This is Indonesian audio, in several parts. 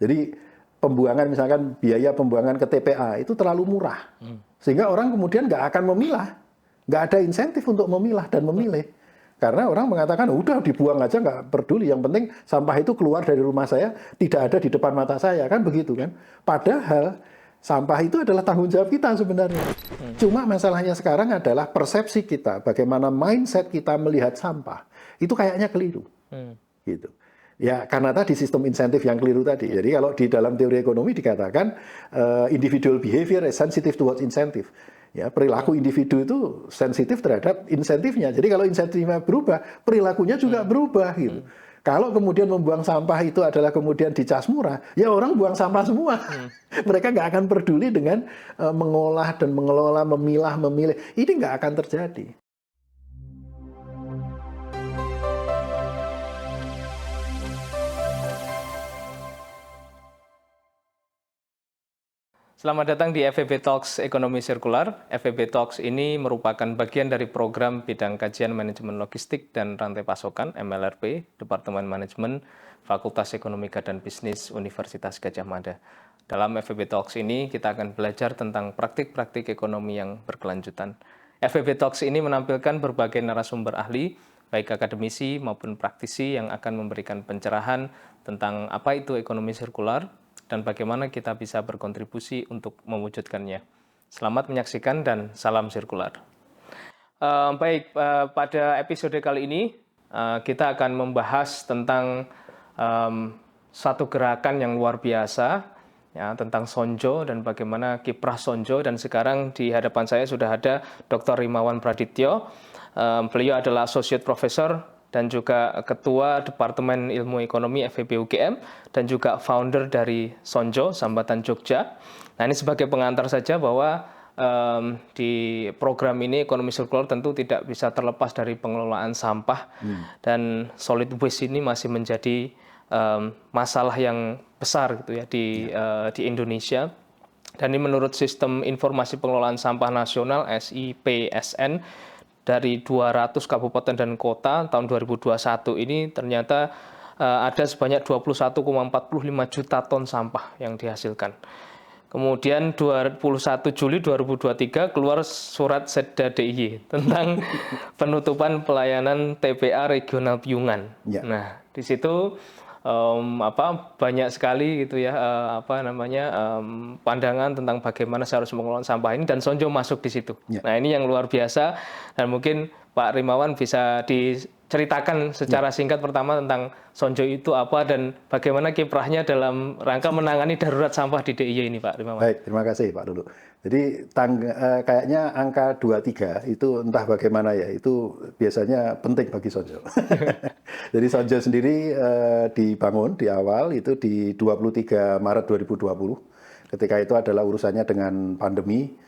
Jadi pembuangan misalkan biaya pembuangan ke TPA itu terlalu murah. Sehingga orang kemudian nggak akan memilah. Nggak ada insentif untuk memilah dan memilih. Karena orang mengatakan, udah dibuang aja nggak peduli. Yang penting sampah itu keluar dari rumah saya, tidak ada di depan mata saya. Kan begitu kan. Padahal sampah itu adalah tanggung jawab kita sebenarnya. Cuma masalahnya sekarang adalah persepsi kita, bagaimana mindset kita melihat sampah. Itu kayaknya keliru. Gitu. Ya, karena tadi sistem insentif yang keliru tadi. Jadi kalau di dalam teori ekonomi dikatakan individual behavior is sensitive towards incentive. Ya, perilaku individu itu sensitif terhadap insentifnya. Jadi kalau insentifnya berubah, perilakunya juga berubah gitu. Kalau kemudian membuang sampah itu adalah kemudian dicas murah, ya orang buang sampah semua. Mereka nggak akan peduli dengan mengolah dan mengelola, memilah, memilih. Ini nggak akan terjadi. Selamat datang di FEB Talks Ekonomi Sirkular. FEB Talks ini merupakan bagian dari program bidang kajian manajemen logistik dan rantai pasokan MLRP, Departemen Manajemen, Fakultas Ekonomika dan Bisnis Universitas Gadjah Mada. Dalam FEB Talks ini kita akan belajar tentang praktik-praktik ekonomi yang berkelanjutan. FEB Talks ini menampilkan berbagai narasumber ahli, baik akademisi maupun praktisi yang akan memberikan pencerahan tentang apa itu ekonomi sirkular, dan bagaimana kita bisa berkontribusi untuk mewujudkannya. Selamat menyaksikan dan salam sirkular. Pada episode kali ini kita akan membahas tentang satu gerakan yang luar biasa, ya, tentang Sonjo dan bagaimana kiprah Sonjo. Dan sekarang di hadapan saya sudah ada Dr. Rimawan Pradityo. Beliau adalah Associate Professor dan juga Ketua Departemen Ilmu Ekonomi FEB UGM, dan juga founder dari Sonjo, Sambatan Jogja. Nah, ini sebagai pengantar saja bahwa di program ini ekonomi sirkular tentu tidak bisa terlepas dari pengelolaan sampah, dan solid waste ini masih menjadi masalah yang besar gitu ya di Indonesia. Dan ini menurut Sistem Informasi Pengelolaan Sampah Nasional SIPSN, dari 200 kabupaten dan kota tahun 2021 ini ternyata ada sebanyak 21,45 juta ton sampah yang dihasilkan. Kemudian 21 Juli 2023 keluar surat Setda DIY tentang penutupan pelayanan TPA regional Piungan. Ya. Nah, di situ banyak sekali gitu ya pandangan tentang bagaimana seharusnya mengelola sampah ini, dan Sonjo masuk di situ. Ya. Nah, ini yang luar biasa, dan mungkin Pak Rimawan bisa diceritakan secara singkat pertama tentang Sonjo itu apa dan bagaimana kiprahnya dalam rangka menangani darurat sampah di DIY ini, Pak Rimawan. Baik, terima kasih Pak Lulu. Jadi kayaknya angka 23 itu entah bagaimana ya, itu biasanya penting bagi Sonjo. Jadi Sonjo sendiri dibangun di awal itu di 23 Maret 2020. Ketika itu adalah urusannya dengan pandemi,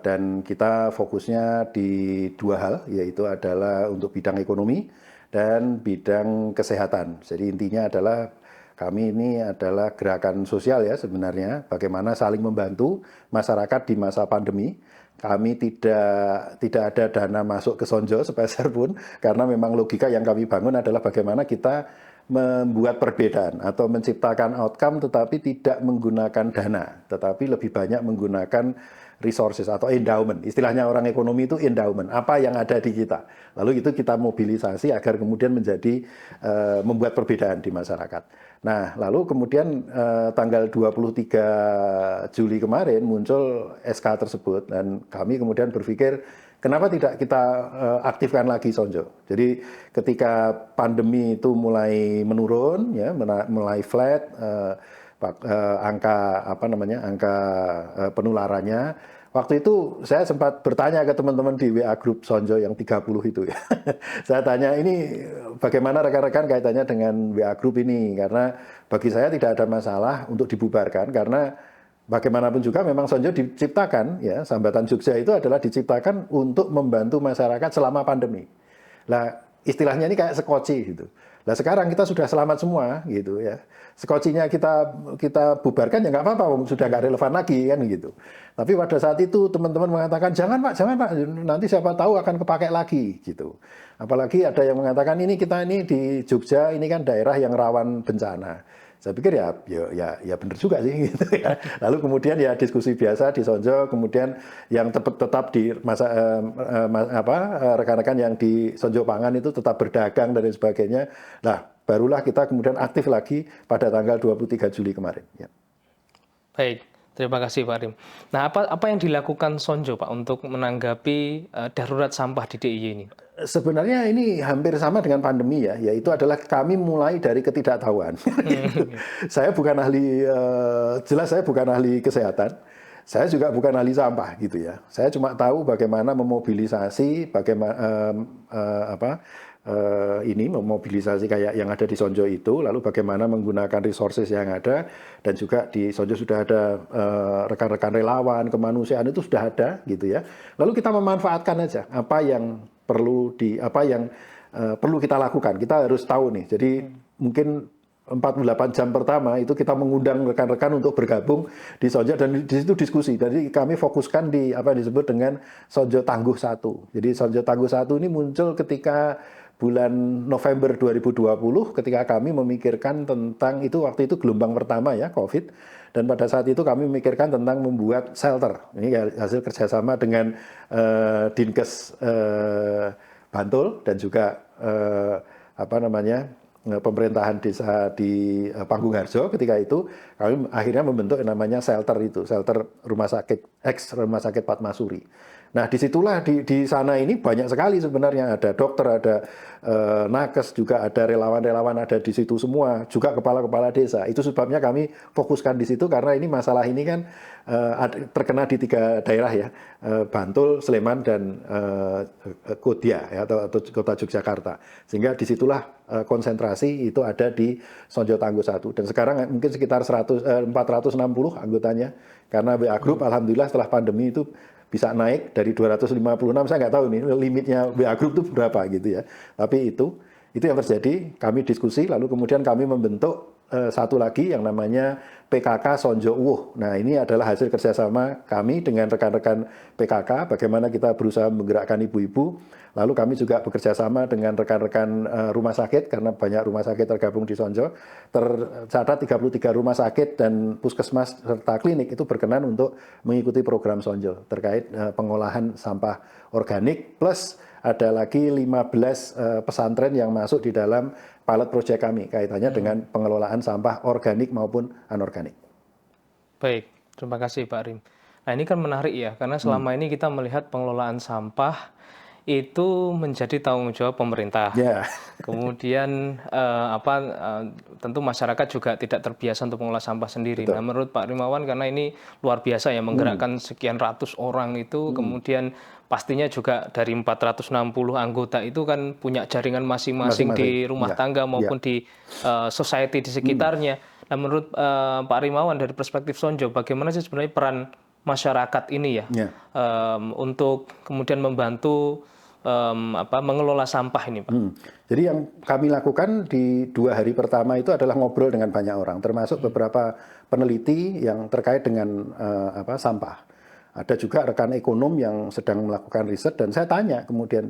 dan kita fokusnya di dua hal, yaitu adalah untuk bidang ekonomi dan bidang kesehatan. Jadi intinya adalah kami ini adalah gerakan sosial ya sebenarnya, bagaimana saling membantu masyarakat di masa pandemi. Kami tidak ada dana masuk ke Sonjo sepeser pun, karena memang logika yang kami bangun adalah bagaimana kita membuat perbedaan atau menciptakan outcome tetapi tidak menggunakan dana, tetapi lebih banyak menggunakan resources atau endowment. Istilahnya orang ekonomi itu endowment, apa yang ada di kita. Lalu itu kita mobilisasi agar kemudian menjadi membuat perbedaan di masyarakat. Nah, lalu kemudian tanggal 23 Juli kemarin muncul SK tersebut, dan kami kemudian berpikir kenapa tidak kita aktifkan lagi Sonjo. Jadi ketika pandemi itu mulai menurun ya, mulai flat, angka penularannya. Waktu itu saya sempat bertanya ke teman-teman di WA Group Sonjo yang 30 itu ya. Saya tanya, ini bagaimana rekan-rekan kaitannya dengan WA Group ini, karena bagi saya tidak ada masalah untuk dibubarkan, karena bagaimanapun juga memang Sonjo diciptakan ya, Sambatan Jogja itu adalah diciptakan untuk membantu masyarakat selama pandemi. Lah istilahnya ini kayak sekoci gitu. Nah sekarang kita sudah selamat semua gitu ya. Skocinya kita bubarkan ya nggak apa-apa, sudah nggak relevan lagi kan gitu. Tapi pada saat itu teman-teman mengatakan jangan pak, nanti siapa tahu akan kepakai lagi gitu. Apalagi ada yang mengatakan kita ini di Jogja ini kan daerah yang rawan bencana. Saya pikir ya benar juga sih gitu ya. Lalu kemudian ya diskusi biasa di Sonjo, kemudian yang tetap di rekan-rekan yang di Sonjo Pangan itu tetap berdagang dan lain sebagainya. Nah, barulah kita kemudian aktif lagi pada tanggal 23 Juli kemarin. Ya. Baik, terima kasih Pak Arim. Nah, apa yang dilakukan Sonjo Pak untuk menanggapi darurat sampah di DIY ini? Sebenarnya ini hampir sama dengan pandemi ya, yaitu adalah kami mulai dari ketidaktahuan. Saya bukan ahli, jelas saya bukan ahli kesehatan, saya juga bukan ahli sampah gitu ya. Saya cuma tahu bagaimana memobilisasi, memobilisasi kayak yang ada di Sonjo itu, lalu bagaimana menggunakan resources yang ada, dan juga di Sonjo sudah ada rekan-rekan relawan, kemanusiaan itu sudah ada gitu ya. Lalu kita memanfaatkan aja apa yang perlu kita lakukan. Kita harus tahu nih. Jadi mungkin 48 jam pertama itu kita mengundang rekan-rekan untuk bergabung di Sonjo dan di situ diskusi. Jadi kami fokuskan di apa yang disebut dengan Sonjo Tangguh 1. Jadi Sonjo Tangguh 1 ini muncul ketika bulan November 2020 ketika kami memikirkan tentang waktu itu gelombang pertama ya COVID, dan pada saat itu kami memikirkan tentang membuat shelter. Ini hasil kerjasama dengan Dinkes Bantul dan juga pemerintahan desa di Panggung-Harjo. Ketika itu kami akhirnya membentuk yang namanya shelter rumah sakit Fatmasuri. Nah, disitulah di sana ini banyak sekali sebenarnya, ada dokter, ada nakes, juga ada relawan-relawan ada di situ semua, juga kepala-kepala desa. Itu sebabnya kami fokuskan di situ karena ini masalah ini kan terkena di 3 daerah ya, Bantul, Sleman, dan Kodia ya, atau Kota Yogyakarta. Sehingga disitulah konsentrasi itu ada di Sonjo Tangguh 1. Dan sekarang mungkin sekitar 460 anggotanya, karena WA Group alhamdulillah setelah pandemi itu bisa naik dari 256, saya nggak tahu nih limitnya WA Group itu berapa gitu ya. Tapi itu yang terjadi, kami diskusi, lalu kemudian kami membentuk satu lagi yang namanya PKK Sonjo Uwuh. Nah, ini adalah hasil kerjasama kami dengan rekan-rekan PKK, bagaimana kita berusaha menggerakkan ibu-ibu. Lalu kami juga bekerja sama dengan rekan-rekan rumah sakit, karena banyak rumah sakit tergabung di Sonjo. Tercatat 33 rumah sakit dan puskesmas serta klinik itu berkenan untuk mengikuti program Sonjo terkait pengolahan sampah organik, plus ada lagi 15 pesantren yang masuk di dalam pilot project kami kaitannya dengan pengelolaan sampah organik maupun anorganik. Baik, terima kasih Pak Arim. Nah, ini kan menarik ya, karena selama ini kita melihat pengelolaan sampah itu menjadi tanggung jawab pemerintah. Yeah. Kemudian tentu masyarakat juga tidak terbiasa untuk mengolah sampah sendiri. Betul. Nah, menurut Pak Rimawan, karena ini luar biasa ya, menggerakkan sekian ratus orang itu, kemudian pastinya juga dari 460 anggota itu kan punya jaringan masing-masing di rumah tangga maupun di society di sekitarnya. Nah, menurut Pak Rimawan dari perspektif Sonjo, bagaimana sih sebenarnya peran masyarakat ini ya untuk kemudian membantu mengelola sampah ini, Pak? Jadi yang kami lakukan di 2 hari pertama itu adalah ngobrol dengan banyak orang, termasuk beberapa peneliti yang terkait dengan sampah. Ada juga rekan ekonom yang sedang melakukan riset, dan saya tanya kemudian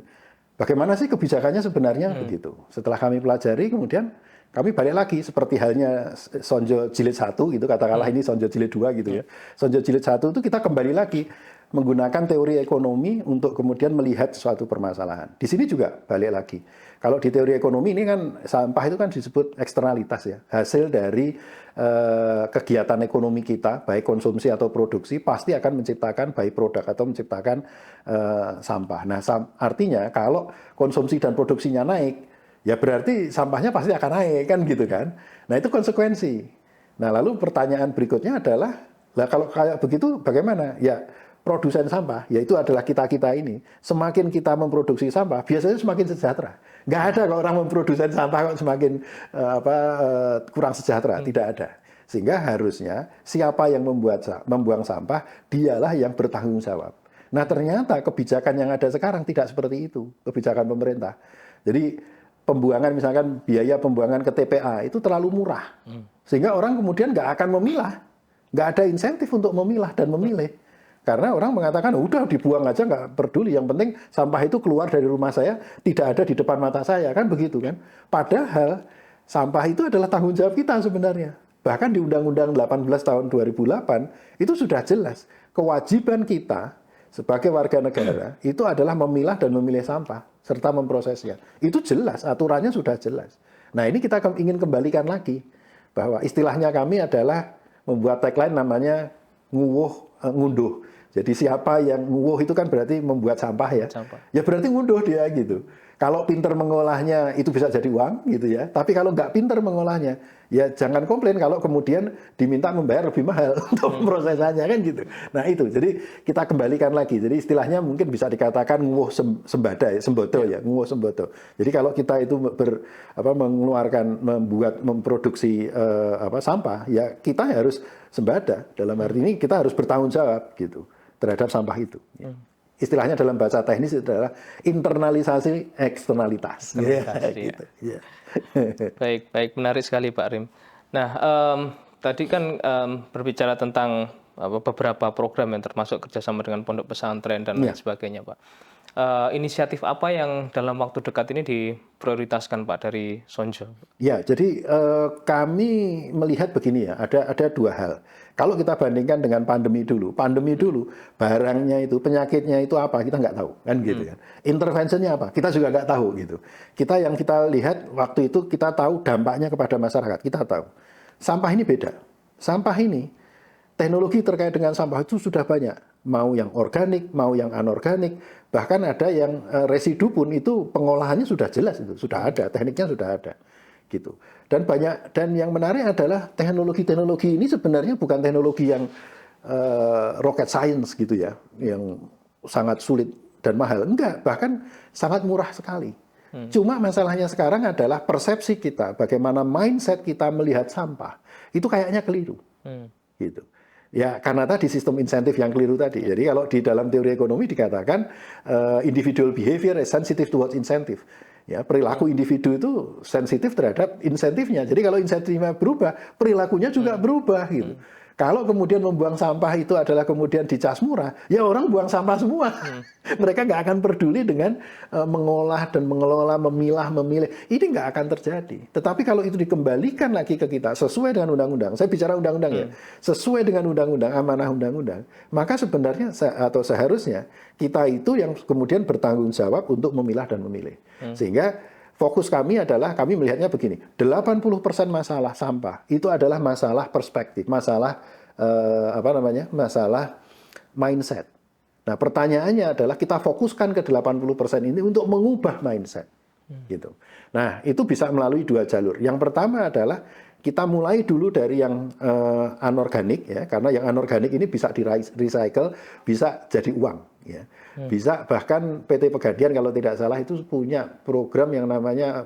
bagaimana sih kebijakannya sebenarnya begitu. Setelah kami pelajari, kemudian kami balik lagi seperti halnya Sonjo Jilid 1 gitu, katakanlah ini Sonjo Jilid 2 gitu ya. Sonjo Jilid 1 itu kita kembali lagi menggunakan teori ekonomi untuk kemudian melihat suatu permasalahan. Di sini juga balik lagi. Kalau di teori ekonomi ini kan sampah itu kan disebut eksternalitas ya. Hasil dari kegiatan ekonomi kita, baik konsumsi atau produksi, pasti akan menciptakan baik produk atau menciptakan sampah. Nah, artinya kalau konsumsi dan produksinya naik, ya berarti sampahnya pasti akan naik kan gitu kan. Nah, itu konsekuensi. Nah, lalu pertanyaan berikutnya adalah, lah kalau kayak begitu bagaimana? Ya, produsen sampah, yaitu adalah kita-kita ini, semakin kita memproduksi sampah, biasanya semakin sejahtera. Nggak ada kalau orang memproduksi sampah kok semakin kurang sejahtera, tidak ada. Sehingga harusnya siapa yang membuang sampah, dialah yang bertanggung jawab. Nah, ternyata kebijakan yang ada sekarang tidak seperti itu, kebijakan pemerintah. Jadi pembuangan, misalkan biaya pembuangan ke TPA itu terlalu murah, sehingga orang kemudian nggak akan memilah, nggak ada insentif untuk memilah dan memilih. Karena orang mengatakan, udah dibuang aja, nggak peduli. Yang penting sampah itu keluar dari rumah saya, tidak ada di depan mata saya, kan begitu kan. Padahal sampah itu adalah tanggung jawab kita sebenarnya. Bahkan di Undang-Undang 18 tahun 2008 itu sudah jelas kewajiban kita sebagai warga negara itu adalah memilah dan memilih sampah serta memprosesnya. Itu jelas, aturannya sudah jelas. Nah, ini kita ingin kembalikan lagi bahwa istilahnya kami adalah membuat tagline namanya ngunduh. Jadi siapa yang nguwuh itu kan berarti membuat sampah ya. Ya berarti ngunduh dia gitu. Kalau pinter mengolahnya itu bisa jadi uang gitu ya. Tapi kalau nggak pinter mengolahnya, ya jangan komplain kalau kemudian diminta membayar lebih mahal untuk pemrosesannya kan gitu. Nah itu, jadi kita kembalikan lagi. Jadi istilahnya mungkin bisa dikatakan nguwuh sembada ya, sembodo ya, nguwuh sembodo. Jadi kalau kita itu memproduksi sampah, ya kita harus sembada. Dalam arti ini kita harus bertanggung jawab gitu terhadap sampah itu. Istilahnya dalam bahasa teknis itu adalah internalisasi eksternalitas. Gitu. Yeah. Baik, menarik sekali Pak Rim. Nah, tadi kan berbicara tentang beberapa program yang termasuk kerjasama dengan pondok pesantren dan lain sebagainya, Pak. Inisiatif apa yang dalam waktu dekat ini diprioritaskan Pak dari Sonjo? Ya, jadi kami melihat begini ya, ada dua hal. Kalau kita bandingkan dengan pandemi dulu barangnya itu, penyakitnya itu apa, kita nggak tahu, kan gitu kan. Intervensinya apa, kita juga nggak tahu gitu. Yang kita lihat waktu itu kita tahu dampaknya kepada masyarakat, kita tahu. Sampah ini beda. Sampah ini, teknologi terkait dengan sampah itu sudah banyak. Mau yang organik, mau yang anorganik, bahkan ada yang residu pun itu pengolahannya sudah jelas, itu sudah ada, tekniknya sudah ada. Gitu. Dan yang menarik adalah teknologi ini sebenarnya bukan teknologi yang rocket science gitu ya, yang sangat sulit dan mahal. Enggak, bahkan sangat murah sekali. Cuma masalahnya sekarang adalah persepsi kita, bagaimana mindset kita melihat sampah, itu kayaknya keliru. Gitu. Ya, karena tadi sistem insentif yang keliru tadi. Jadi kalau di dalam teori ekonomi dikatakan individual behavior is sensitive towards incentive. Ya, perilaku individu itu sensitif terhadap insentifnya. Jadi kalau insentifnya berubah, perilakunya juga berubah gitu. Kalau kemudian membuang sampah itu adalah kemudian dicas murah, ya orang buang sampah semua. Mereka nggak akan peduli dengan mengolah dan mengelola, memilah, memilih. Ini nggak akan terjadi. Tetapi kalau itu dikembalikan lagi ke kita sesuai dengan undang-undang, saya bicara undang-undang ya, sesuai dengan undang-undang, amanah undang-undang, maka sebenarnya atau seharusnya kita itu yang kemudian bertanggung jawab untuk memilah dan memilih. Sehingga fokus kami adalah, kami melihatnya begini, 80% masalah sampah itu adalah masalah perspektif, masalah masalah mindset. Nah, pertanyaannya adalah kita fokuskan ke 80% ini untuk mengubah mindset. Gitu. Nah, itu bisa melalui dua jalur. Yang pertama adalah kita mulai dulu dari yang anorganik ya, karena yang anorganik ini bisa di-recycle, bisa jadi uang ya. Bisa bahkan PT Pegadaian kalau tidak salah itu punya program yang namanya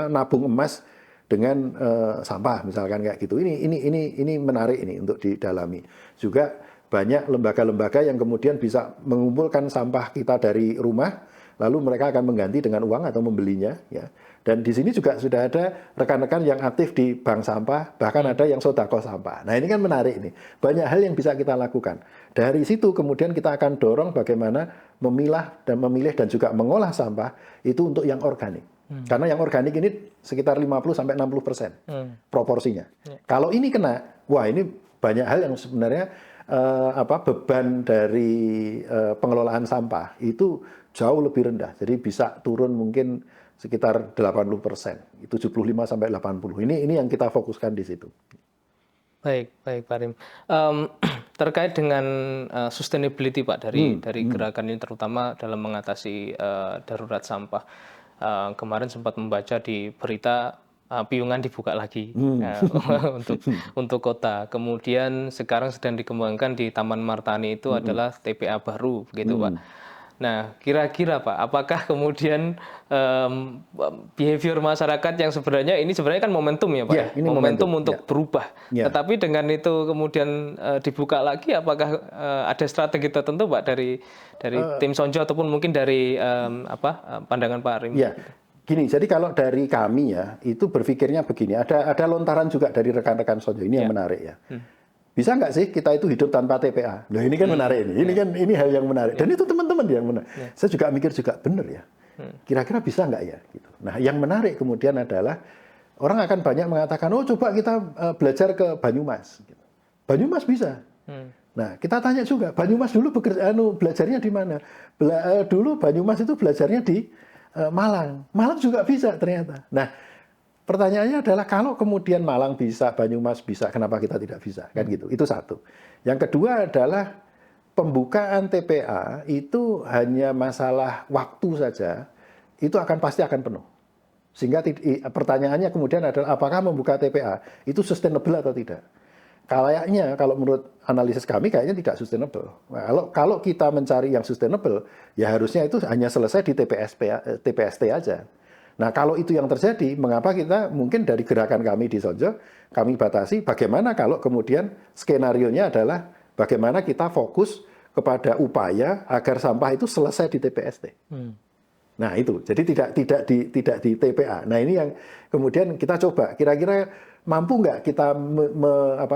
nabung emas dengan sampah misalkan kayak gitu. Ini menarik ini untuk didalami. Juga banyak lembaga-lembaga yang kemudian bisa mengumpulkan sampah kita dari rumah, lalu mereka akan mengganti dengan uang atau membelinya ya. Dan di sini juga sudah ada rekan-rekan yang aktif di bank sampah, bahkan ada yang sodako sampah. Nah ini kan menarik ini. Banyak hal yang bisa kita lakukan. Dari situ kemudian kita akan dorong bagaimana memilah dan memilih dan juga mengolah sampah itu untuk yang organik. Karena yang organik ini sekitar 50-60% proporsinya. Kalau ini kena, wah ini banyak hal yang sebenarnya beban dari pengelolaan sampah itu jauh lebih rendah. Jadi bisa turun mungkin sekitar 80%, 75-80. Ini yang kita fokuskan di situ. Baik Pak Rim. Terkait dengan sustainability Pak dari gerakan ini, terutama dalam mengatasi darurat sampah. Kemarin sempat membaca di berita Piungan dibuka lagi untuk kota. Kemudian sekarang sedang dikembangkan di Taman Martani itu adalah TPA baru, begitu Pak. Nah, kira-kira Pak, apakah kemudian behavior masyarakat yang sebenarnya kan momentum ya Pak? Ya, ini momentum untuk berubah. Tetapi dengan itu kemudian dibuka lagi, apakah ada strategi tertentu Pak dari tim Sonjo ataupun mungkin dari pandangan Pak Rim? Ya. Gini, jadi kalau dari kami ya, itu berpikirnya begini, ada lontaran juga dari rekan-rekan Sonjo, ini yang menarik ya. Bisa nggak sih kita itu hidup tanpa TPA? Nah ini kan menarik ini. Ini hal yang menarik. Dan itu teman-teman yang menarik. Saya juga mikir juga benar ya. Kira-kira bisa nggak ya? Gitu. Nah yang menarik kemudian adalah orang akan banyak mengatakan, oh coba kita belajar ke Banyumas. Banyumas bisa. Nah, kita tanya juga, Banyumas dulu belajarnya di mana? Dulu Banyumas itu belajarnya di Malang. Malang juga bisa ternyata. Nah, pertanyaannya adalah kalau kemudian Malang bisa, Banyumas bisa, kenapa kita tidak bisa? Kan gitu. Itu satu. Yang kedua adalah pembukaan TPA itu hanya masalah waktu saja, itu pasti akan penuh. Sehingga pertanyaannya kemudian adalah apakah membuka TPA itu sustainable atau tidak? Kayaknya kalau menurut analisis kami kayaknya tidak sustainable. Nah, kalau kita mencari yang sustainable, ya harusnya itu hanya selesai di TPST aja. Nah, kalau itu yang terjadi, mengapa kita mungkin dari gerakan kami di Sonjo, kami batasi bagaimana kalau kemudian skenarionya adalah bagaimana kita fokus kepada upaya agar sampah itu selesai di TPST. Nah, itu. Jadi tidak di TPA. Nah, ini yang kemudian kita coba kira-kira mampu nggak kita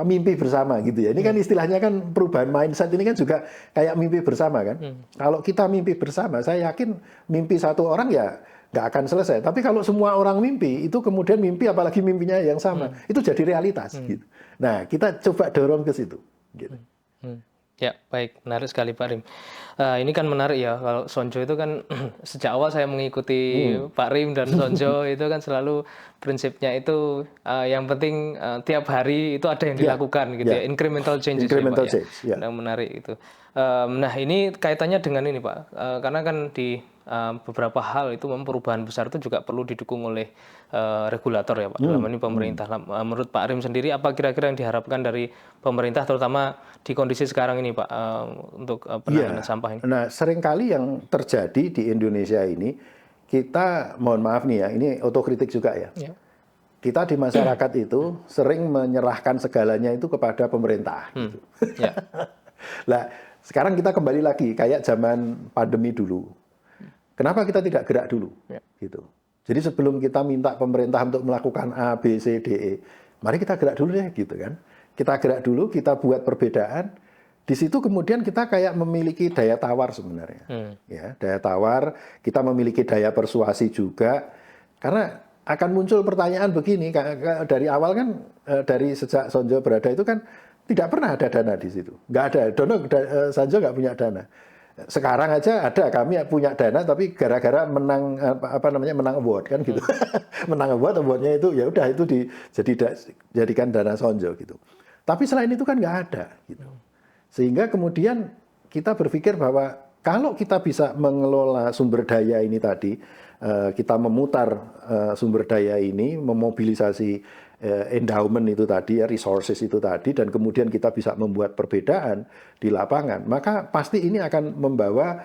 mimpi bersama gitu ya. Ini kan istilahnya kan perubahan mindset ini kan juga kayak mimpi bersama kan. Kalau kita mimpi bersama, saya yakin mimpi satu orang ya nggak akan selesai. Tapi kalau semua orang mimpi, itu kemudian mimpi apalagi mimpinya yang sama, itu jadi realitas gitu. Nah, kita coba dorong ke situ gitu. Ya, baik. Menarik sekali Pak Rim. Ini kan menarik ya, kalau Sonjo itu kan sejak awal saya mengikuti Pak Rim dan Sonjo itu kan selalu prinsipnya itu yang penting tiap hari itu ada yang dilakukan gitu ya, incremental changes Incremental ya, Pak, change, ya. Yang menarik itu. Nah, ini kaitannya dengan ini Pak, karena kan di beberapa hal itu perubahan besar itu juga perlu didukung oleh regulator ya Pak, dalam ini pemerintah. Menurut Pak Rim sendiri, apa kira-kira yang diharapkan dari pemerintah, terutama di kondisi sekarang ini Pak, untuk penanganan sampah ini? Nah, seringkali yang terjadi di Indonesia ini, kita, mohon maaf nih ya, ini otokritik juga ya. Kita di masyarakat itu sering menyerahkan segalanya itu kepada pemerintah. Gitu. Nah, sekarang kita kembali lagi, kayak zaman pandemi dulu. Kenapa kita tidak gerak dulu? Gitu. Jadi sebelum kita minta pemerintah untuk melakukan A, B, C, D, E, mari kita gerak dulu deh, gitu kan. Kita gerak dulu, kita buat perbedaan. Di situ kemudian kita kayak memiliki daya tawar sebenarnya. Ya, daya tawar, kita memiliki daya persuasi juga. Karena akan muncul pertanyaan begini, dari awal kan, dari sejak Sonjo berada itu kan tidak pernah ada dana di situ. Nggak ada, Sonjo nggak punya dana. Sekarang aja ada, kami punya dana tapi gara-gara menang menang award kan gitu. Menang awardnya itu ya udah itu dijadikan dana Sonjo gitu. Tapi selain itu kan nggak ada gitu. Sehingga kemudian kita berpikir bahwa kalau kita bisa mengelola sumber daya ini tadi, kita memutar sumber daya ini, memobilisasi endowment itu tadi, resources itu tadi, dan kemudian kita bisa membuat perbedaan di lapangan, maka pasti ini akan membawa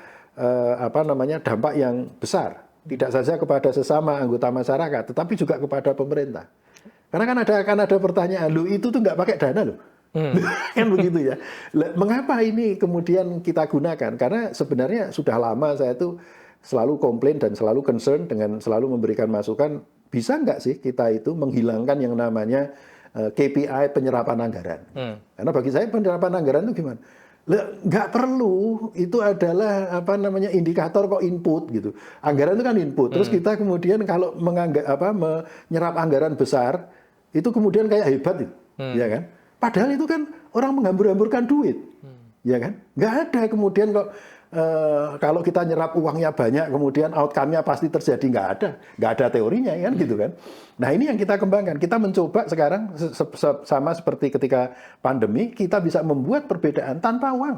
dampak yang besar, tidak saja kepada sesama anggota masyarakat, tetapi juga kepada pemerintah. Karena kan ada pertanyaan, loh itu tuh nggak pakai dana loh. Kan begitu ya. Mengapa ini kemudian kita gunakan? Karena sebenarnya sudah lama saya tuh selalu komplain dan selalu concern dengan selalu memberikan masukan, bisa nggak sih kita itu menghilangkan yang namanya KPI penyerapan anggaran? Karena bagi saya penyerapan anggaran itu gimana? Nggak perlu, itu adalah indikator kok input gitu. Anggaran itu kan input. Terus kita kemudian kalau menyerap anggaran besar, itu kemudian kayak hebat, ya kan? Padahal itu kan orang menghambur-hamburkan duit, ya kan? Nggak ada kemudian kok kalau kita nyerap uangnya banyak, kemudian outcome-nya pasti terjadi, nggak ada teorinya, kan gitu kan? Nah ini yang kita kembangkan, kita mencoba sekarang sama seperti ketika pandemi, kita bisa membuat perbedaan tanpa uang.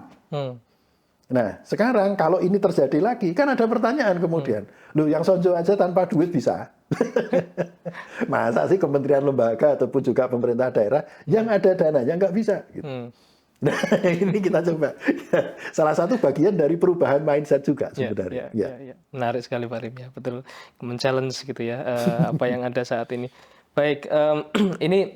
Nah sekarang kalau ini terjadi lagi, kan ada pertanyaan kemudian, loh yang Sonjo aja tanpa duit bisa? Masa sih kementerian lembaga ataupun juga pemerintah daerah yang ada dananya nggak bisa? Gitu. Nah, ini kita coba. Salah satu bagian dari perubahan mindset juga sebenarnya. Ya. Menarik sekali Pak Rim ya, betul. Men-challenge gitu ya, apa yang ada saat ini. Baik, ini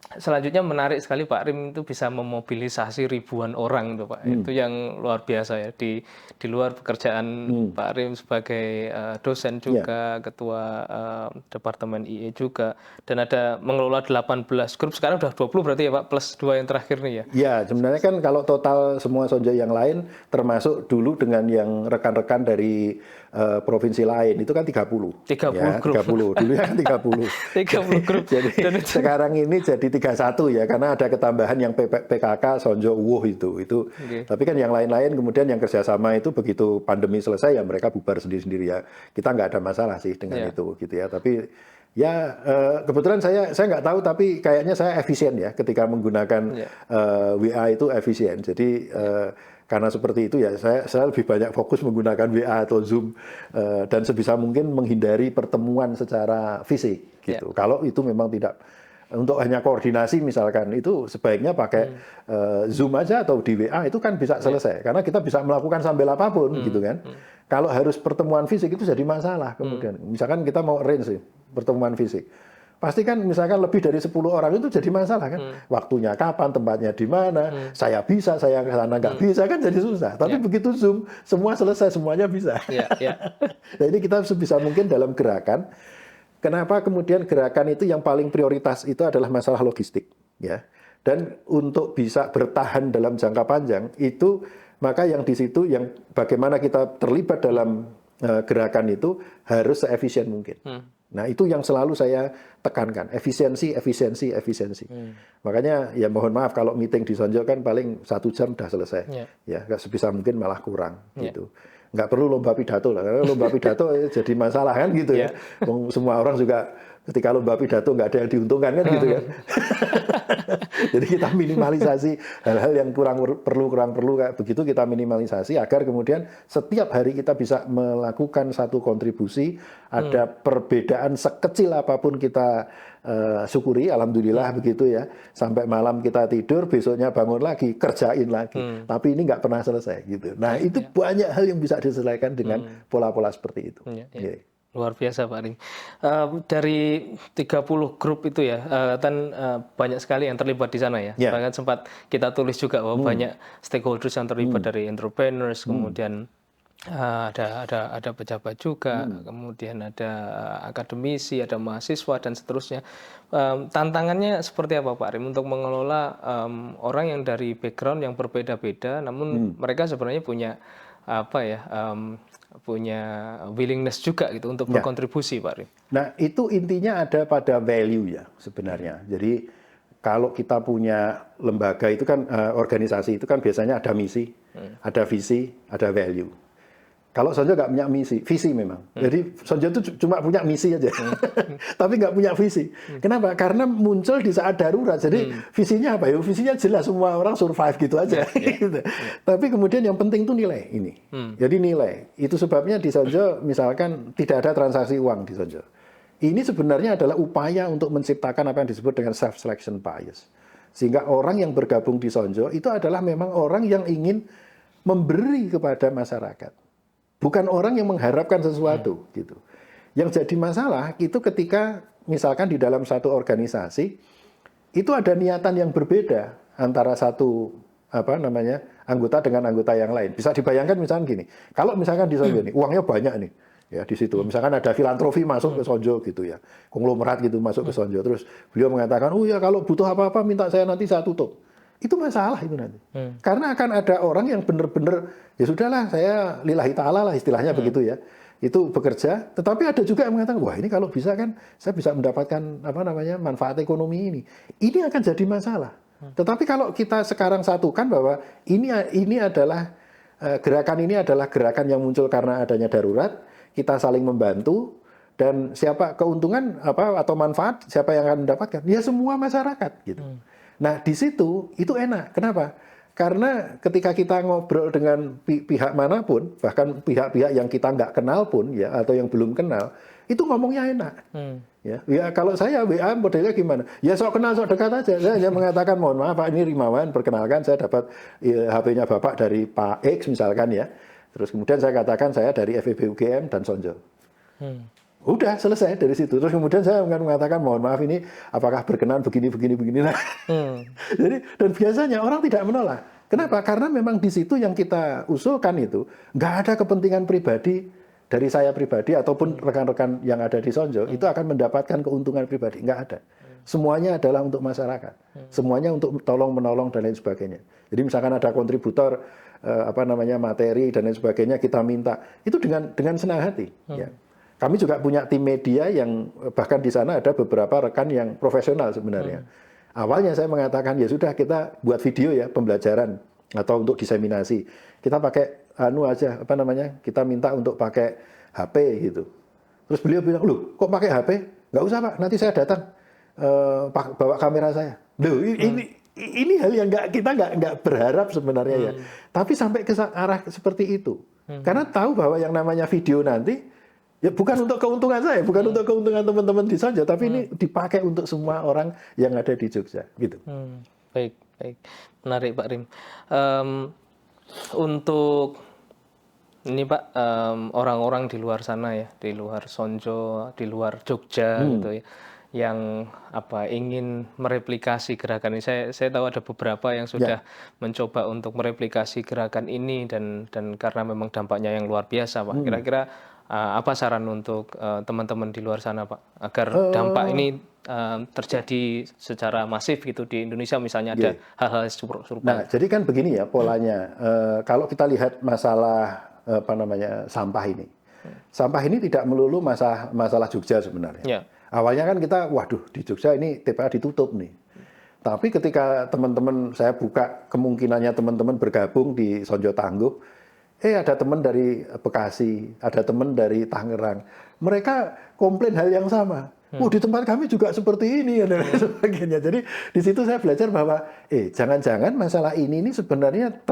selanjutnya menarik sekali Pak Rim itu bisa memobilisasi ribuan orang itu Pak. Itu yang luar biasa ya di luar pekerjaan Pak Rim sebagai dosen juga, ketua departemen IE juga, dan ada mengelola 18 grup, sekarang udah 20 berarti ya Pak, plus 2 yang terakhir nih ya. Ya, sebenarnya kan kalau total semua sonjo yang lain termasuk dulu dengan yang rekan-rekan dari provinsi lain itu kan 30. 30 ya, grup. 30. Dulu kan 30. 30 grup. Jadi sekarang ini jadi 31 ya karena ada ketambahan yang PKK Sonjo Uwuh itu. Tapi kan yang lain-lain kemudian yang kerjasama itu begitu pandemi selesai ya mereka bubar sendiri-sendiri ya. Kita nggak ada masalah sih dengan itu gitu ya. Tapi ya kebetulan saya nggak tahu tapi kayaknya saya efisien ya ketika menggunakan WA itu efisien. Jadi karena seperti itu ya saya lebih banyak fokus menggunakan WA atau Zoom dan sebisa mungkin menghindari pertemuan secara fisik gitu. Kalau itu memang tidak untuk hanya koordinasi misalkan itu sebaiknya pakai Zoom aja atau di WA itu kan bisa selesai karena kita bisa melakukan sambil apapun gitu kan. Kalau harus pertemuan fisik itu jadi masalah kemudian. Misalkan kita mau arrange pertemuan fisik. Pasti kan misalkan lebih dari 10 orang itu jadi masalah kan. Waktunya kapan, tempatnya di mana, saya bisa, saya ke sana nggak bisa kan jadi susah. Tapi begitu Zoom, semua selesai, semuanya bisa. Nah ini kita sebisa mungkin dalam gerakan. Kenapa kemudian gerakan itu yang paling prioritas itu adalah masalah logistik. Ya. Dan untuk bisa bertahan dalam jangka panjang itu, maka yang di situ yang bagaimana kita terlibat dalam gerakan itu harus seefisien mungkin. Nah itu yang selalu saya tekankan, efisiensi. Makanya ya mohon maaf kalau meeting di Sonjo kan paling 1 jam udah selesai. Ya nggak sebisa mungkin malah kurang gitu. Nggak perlu lomba pidato lah, karena lomba pidato jadi masalah kan gitu ya. Semua orang juga ketika lomba pidato nggak ada yang diuntungkan kan gitu kan. Jadi kita minimalisasi hal-hal yang kurang perlu kayak begitu kita minimalisasi agar kemudian setiap hari kita bisa melakukan satu kontribusi, ada perbedaan sekecil apapun kita syukuri, alhamdulillah begitu ya. Sampai malam kita tidur, besoknya bangun lagi, kerjain lagi. Tapi ini nggak pernah selesai gitu. Nah itu banyak hal yang bisa diselesaikan dengan pola-pola seperti itu. Luar biasa Pak Rim. Dari 30 grup itu ya, kan banyak sekali yang terlibat di sana ya. Bahkan sempat kita tulis juga bahwa banyak stakeholders yang terlibat dari entrepreneurs, kemudian ada pejabat juga, kemudian ada akademisi, ada mahasiswa dan seterusnya. Tantangannya seperti apa Pak Rim untuk mengelola orang yang dari background yang berbeda-beda, namun mereka sebenarnya punya punya willingness juga gitu untuk berkontribusi Pak Rim. Nah itu intinya ada pada value ya sebenarnya. Jadi kalau kita punya lembaga itu kan organisasi itu kan biasanya ada misi, ada visi, ada value. Kalau Sonjo nggak punya visi memang. Jadi Sonjo itu cuma punya misi aja, tapi nggak punya visi. Kenapa? Karena muncul di saat darurat. Jadi visinya apa ya? Visinya jelas semua orang survive gitu aja. Gitu. Tapi kemudian yang penting itu nilai ini. Jadi nilai. Itu sebabnya di Sonjo misalkan tidak ada transaksi uang di Sonjo. Ini sebenarnya adalah upaya untuk menciptakan apa yang disebut dengan self-selection bias. Sehingga orang yang bergabung di Sonjo itu adalah memang orang yang ingin memberi kepada masyarakat. Bukan orang yang mengharapkan sesuatu gitu. Yang jadi masalah itu ketika misalkan di dalam satu organisasi itu ada niatan yang berbeda antara satu anggota dengan anggota yang lain. Bisa dibayangkan misalkan gini, kalau misalkan di Sonjo nih uangnya banyak nih ya di situ. Misalkan ada filantropi masuk ke Sonjo gitu ya, konglomerat gitu masuk ke Sonjo. Terus beliau mengatakan, oh ya kalau butuh apa-apa minta saya nanti saya tutup. Itu masalah itu nanti. Karena akan ada orang yang benar-benar, ya sudahlah saya lillahi ta'ala lah istilahnya begitu ya. Itu bekerja, tetapi ada juga yang mengatakan, wah ini kalau bisa kan saya bisa mendapatkan manfaat ekonomi ini. Ini akan jadi masalah. Tetapi kalau kita sekarang satukan bahwa ini adalah gerakan ini adalah gerakan yang muncul karena adanya darurat, kita saling membantu, dan siapa keuntungan atau manfaat siapa yang akan mendapatkan? Ya semua masyarakat gitu. Nah di situ itu enak. Kenapa? Karena ketika kita ngobrol dengan pihak manapun, bahkan pihak-pihak yang kita nggak kenal pun ya atau yang belum kenal, itu ngomongnya enak. Ya kalau saya WA modelnya gimana? Ya sok kenal sok dekat aja. Saya hanya mengatakan mohon maaf Pak ini Rimawan, perkenalkan saya dapat HP-nya Bapak dari Pak X misalkan ya. Terus kemudian saya katakan saya dari FEB UGM dan Sonjo. Udah selesai dari situ. Terus kemudian saya akan mengatakan, mohon maaf ini apakah berkenan begini. Nah, jadi dan biasanya orang tidak menolak. Kenapa? Karena memang di situ yang kita usulkan itu nggak ada kepentingan pribadi dari saya pribadi ataupun rekan-rekan yang ada di Sonjo itu akan mendapatkan keuntungan pribadi. Nggak ada. Semuanya adalah untuk masyarakat. Semuanya untuk tolong menolong dan lain sebagainya. Jadi misalkan ada kontributor materi dan lain sebagainya kita minta itu dengan senang hati. Ya. Kami juga punya tim media yang bahkan di sana ada beberapa rekan yang profesional sebenarnya. Awalnya saya mengatakan ya sudah kita buat video ya pembelajaran atau untuk diseminasi. Kita pakai kita minta untuk pakai HP gitu. Terus beliau bilang, "Loh, kok pakai HP? Nggak usah, Pak. Nanti saya datang bawa kamera saya." Loh, ini hal yang kita nggak berharap sebenarnya ya. Tapi sampai ke arah seperti itu. Karena tahu bahwa yang namanya video nanti ya bukan untuk keuntungan saya, bukan untuk keuntungan teman-teman di Sonjo, tapi ini dipakai untuk semua orang yang ada di Jogja, gitu. Baik. Menarik Pak Rim. Untuk ini Pak, orang-orang di luar sana ya, di luar Sonjo, di luar Jogja gitu ya, yang ingin mereplikasi gerakan ini. Saya tahu ada beberapa yang sudah mencoba untuk mereplikasi gerakan ini dan karena memang dampaknya yang luar biasa Pak. Kira-kira apa saran untuk teman-teman di luar sana Pak agar dampak ini terjadi secara masif gitu di Indonesia misalnya ada hal-hal serupa. Nah, jadi kan begini ya polanya. Kalau kita lihat masalah sampah ini. Sampah ini tidak melulu masalah Jogja sebenarnya. Ya. Awalnya kan kita waduh di Jogja ini TPA ditutup nih. Tapi ketika teman-teman saya buka kemungkinannya teman-teman bergabung di Sonjo Tangguh, ada teman dari Bekasi, ada teman dari Tangerang. Mereka komplain hal yang sama. Di tempat kami juga seperti ini dan sebagainya. Jadi di situ saya belajar bahwa jangan-jangan masalah ini sebenarnya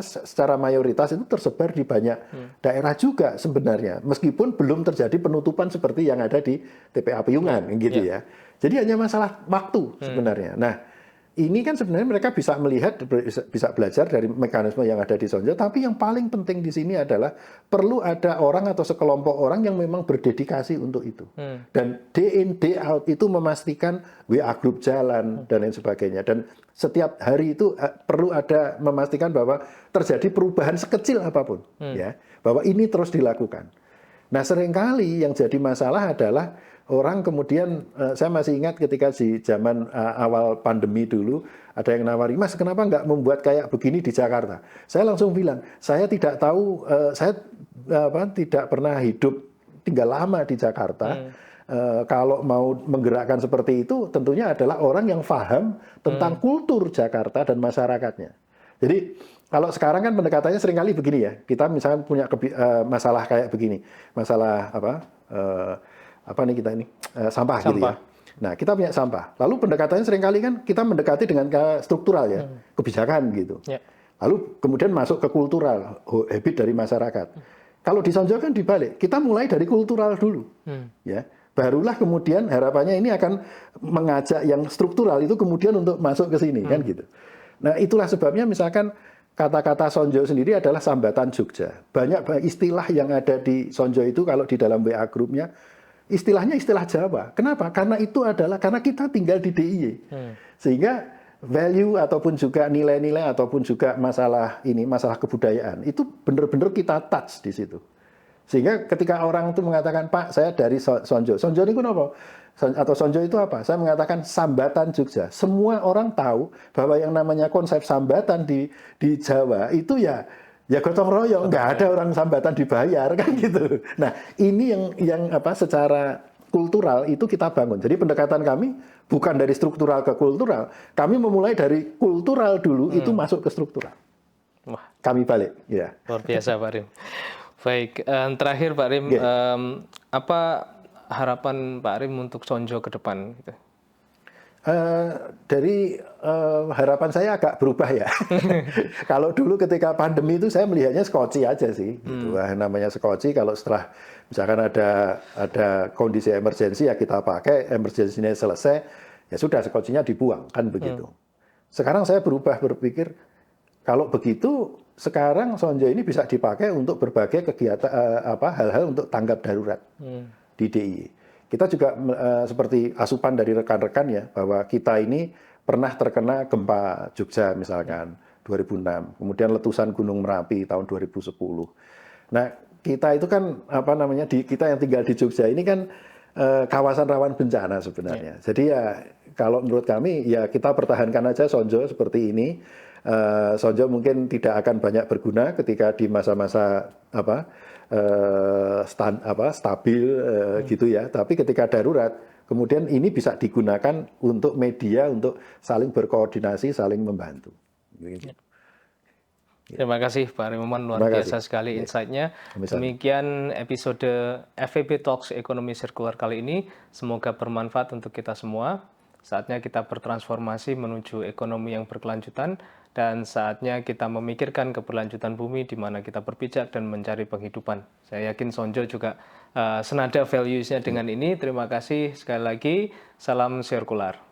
secara mayoritas itu tersebar di banyak daerah juga sebenarnya. Meskipun belum terjadi penutupan seperti yang ada di TPA Piungan gitu ya. Jadi hanya masalah waktu sebenarnya. Nah, ini kan sebenarnya mereka bisa melihat, bisa belajar dari mekanisme yang ada di Sonjo, tapi yang paling penting di sini adalah perlu ada orang atau sekelompok orang yang memang berdedikasi untuk itu. Dan day in, day out itu memastikan WA group jalan dan lain sebagainya. Dan setiap hari itu perlu ada memastikan bahwa terjadi perubahan sekecil apapun, ya, bahwa ini terus dilakukan. Nah, seringkali yang jadi masalah adalah orang kemudian, saya masih ingat ketika di zaman awal pandemi dulu, ada yang nawari, "Mas, kenapa nggak membuat kayak begini di Jakarta?" Saya langsung bilang, saya tidak tahu, saya tidak pernah hidup tinggal lama di Jakarta. Kalau mau menggerakkan seperti itu, tentunya adalah orang yang paham tentang kultur Jakarta dan masyarakatnya. Jadi, kalau sekarang kan pendekatannya seringkali begini ya, kita misalnya punya masalah kayak begini, masalah sampah gitu ya. Nah, kita punya sampah. Lalu pendekatannya seringkali kan kita mendekati dengan struktural ya, kebijakan gitu. Lalu kemudian masuk ke kultural, habit dari masyarakat. Kalau di Sonjo kan dibalik, kita mulai dari kultural dulu. Ya. Barulah kemudian harapannya ini akan mengajak yang struktural itu kemudian untuk masuk ke sini kan gitu. Nah, itulah sebabnya misalkan kata-kata Sonjo sendiri adalah sambatan Jogja. Banyak istilah yang ada di Sonjo itu kalau di dalam WA grupnya istilahnya istilah Jawa. Kenapa? Karena itu adalah karena kita tinggal di DIY. Sehingga value ataupun juga nilai-nilai ataupun juga masalah kebudayaan itu benar-benar kita touch di situ. Sehingga ketika orang itu mengatakan, "Pak, saya dari Sonjo." Sonjo itu apa? Atau Sonjo itu apa? Saya mengatakan sambatan Jogja. Semua orang tahu bahwa yang namanya konsep sambatan di Jawa itu ya gotong royong, nggak ada orang sambatan dibayar kan gitu. Nah, ini yang secara kultural itu kita bangun. Jadi pendekatan kami bukan dari struktural ke kultural, kami memulai dari kultural dulu itu masuk ke struktural. Wah, kami balik, ya. Luar biasa Pak Rim. Baik, terakhir Pak Rim, apa harapan Pak Rim untuk Sonjo ke depan? Gitu? Dari harapan saya agak berubah ya. Kalau dulu ketika pandemi itu saya melihatnya skoci aja sih. Gitu. Namanya skoci kalau setelah misalkan ada kondisi emergensi ya kita pakai, emergensinya selesai, ya sudah skocinya dibuang kan begitu. Sekarang saya berpikir kalau begitu sekarang Sonjo ini bisa dipakai untuk berbagai kegiatan hal-hal untuk tanggap darurat. di DIY. Kita juga seperti asupan dari rekan-rekan ya, bahwa kita ini pernah terkena gempa Jogja misalkan 2006, kemudian letusan Gunung Merapi tahun 2010. Nah, kita itu kan apa namanya, kita yang tinggal di Jogja ini kan kawasan rawan bencana sebenarnya. Jadi ya kalau menurut kami ya kita pertahankan aja Sonjo seperti ini. Sonjo mungkin tidak akan banyak berguna ketika di masa-masa stabil gitu ya. Tapi ketika darurat, kemudian ini bisa digunakan untuk media untuk saling berkoordinasi, saling membantu. Gitu. Terima kasih Pak Rimoman, luar Terima biasa kasih. sekali insight-nya. Sama-sama. Demikian episode FEB Talks Ekonomi Sirkular kali ini. Semoga bermanfaat untuk kita semua. Saatnya kita bertransformasi menuju ekonomi yang berkelanjutan dan saatnya kita memikirkan keberlanjutan bumi di mana kita berpijak dan mencari penghidupan. Saya yakin Sonjo juga senada values-nya dengan ini. Terima kasih sekali lagi. Salam sirkular.